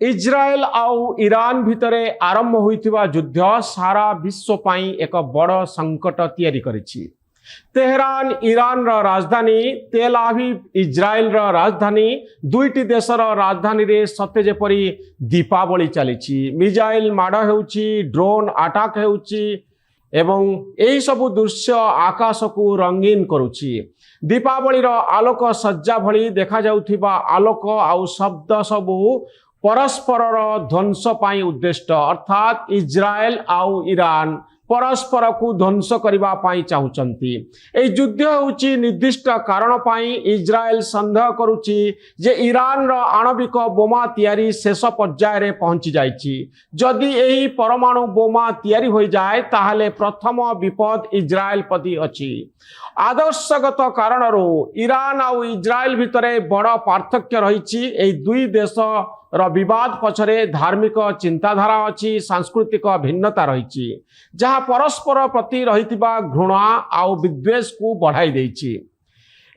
इज्राएल आउ ईरान भितरे आरंभ होइथिबा युद्ध सारा विश्व पाई एक बड़ संकट तैयारी करिछि। तेहरान ईरान रा राजधानी, तेल आविव इज्राएल रा राजधानी, दुईटी देशर राजधानी रे सते जेपरी दीपावली चलीछि। मिसाइल माड़ हेउछि, ड्रोन अटैक हेउछि एवं एही सबु दृश्य आकाश को रंगीन करुछि। दीपावली रा आलोक सज्जा भली देखा जाउथिबा आलोक आउ शब्द सबु परस्पर ध्वंस पाई उद्दिष्ट, अर्थात इज्राएल आउ ईरान परस्पर को ध्वंस करबा पाई चाहुचंती। ए युद्ध होउची निर्दिष्ट कारण पाई इज्राएल संदेह करुची जे ईरान रो आणविक बोमा तैयारी शेष पर्याय रे पहुंची जाइची। जदि एही परमाणु बोमा तैयारी होई जाए ताहले प्रथम विपद इज्राएल प्रति अछि। आदर्शगत कारणरू ईरान आउ इज्राएल भितरे बड़ पार्थक्य रहिछि। एही दुई देश रो विवाद पछरे धार्मिक चिंताधारा अछि, सांस्कृतिक भिन्नता रहिछि, जहाँ परस्पर प्रति रहितिबा घृणा आउ विद्वेष को बढ़ाई देछि।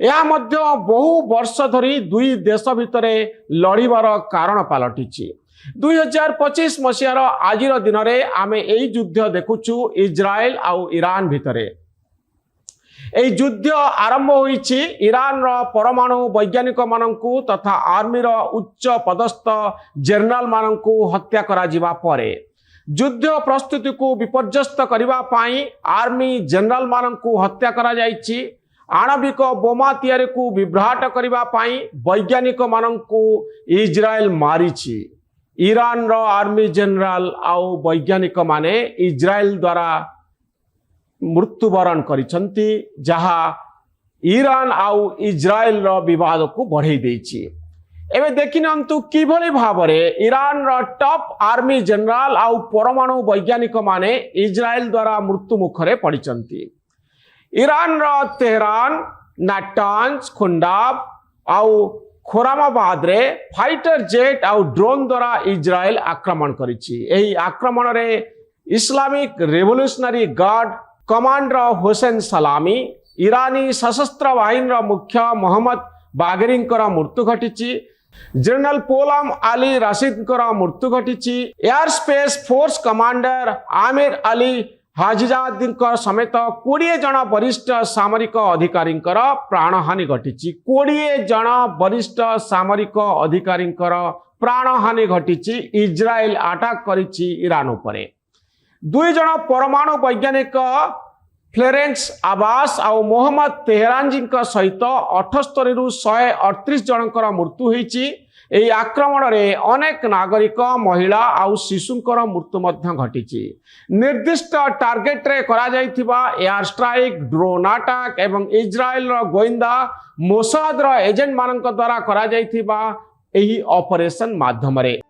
यह मध्य बहु वर्ष धरी दुई देश भितरे लड़िबार कारण पलटिछि। 2025 मसीहार आजिर दिन में आमे एही युद्ध देखुछु इज्राएल आउ ईरान भितरे। এই যুদ্ধ আরম্ভ হয়েছে ইরান পরমাণু বৈজ্ঞানিক মানকু তথা আর্মির উচ্চ পদস্থ জেনারেল মানকু হত্যা করাଯିବା পরে যুদ্ধ প্রস্তুতি को বিপর্যস্ত করিবা পাই আর্মি জেনারেল মানকু হত্যা করা যাইছি। आणविक बोमा तैयारी को विभ्राट करिबा पाई वैज्ञानिक मानकु इज्राएल मारिछि। ईरान रो आर्मी जनरल आउ वैज्ञानिक माने इज्राएल द्वारा मृत्युवरण करिसंती, जहा ईरान आउ इज्राएल रो विवाद को बढ़ाई देछि। एबे देखिनंतु किभली भाबरे ईरान रो टॉप आर्मी जनरल आउ परमाणु वैज्ञानिक माने इज्राएल द्वारा मृत्यु मुखरे पड़िसंती। ईरान रो तेहरान, नाटांज, खुंडाब आउ खोरामाबाद रे फाइटर जेट आउ ड्रोन द्वारा इज्राएल आक्रमण करिछि। एही आक्रमण रे Islamic revolutionary guard commander Hussain सलामी, ईरानी सशस्त्र बाहिनी मुख्य मोहम्मद बागेरी मृत्यु घटी, जनरल पोलाम अली रशीद मृत्यु घटी, air space force commander Amir Ali Hajizadeh समेत 20 जन वरिष्ठ सामरिक अधिकारी प्राणहानि घटी। 20 जन वरिष्ठ सामरिक अधिकारी प्राणहानि घटी। इज्राएल अटैक करिछि ईरान उपरे। 2 जन परमाणु वैज्ञानिक फ्लोरेंस अब्बास और मोहम्मद तेहरानजी सहित 78 रु 138 जनकर मृत्यु होइछि। एही आक्रमण रे अनेक नागरिक, महिला और शिशुंकर मृत्यु घटी। निर्दिष्ट टार्गेट रे करा जाइथिबा एयर स्ट्राइक, ड्रोन अटैक एवं इज्राएल रो गोइंदा मोसाद रो एजेंट मानक द्वारा करा जाइथिबा एही ऑपरेशन माध्यम रे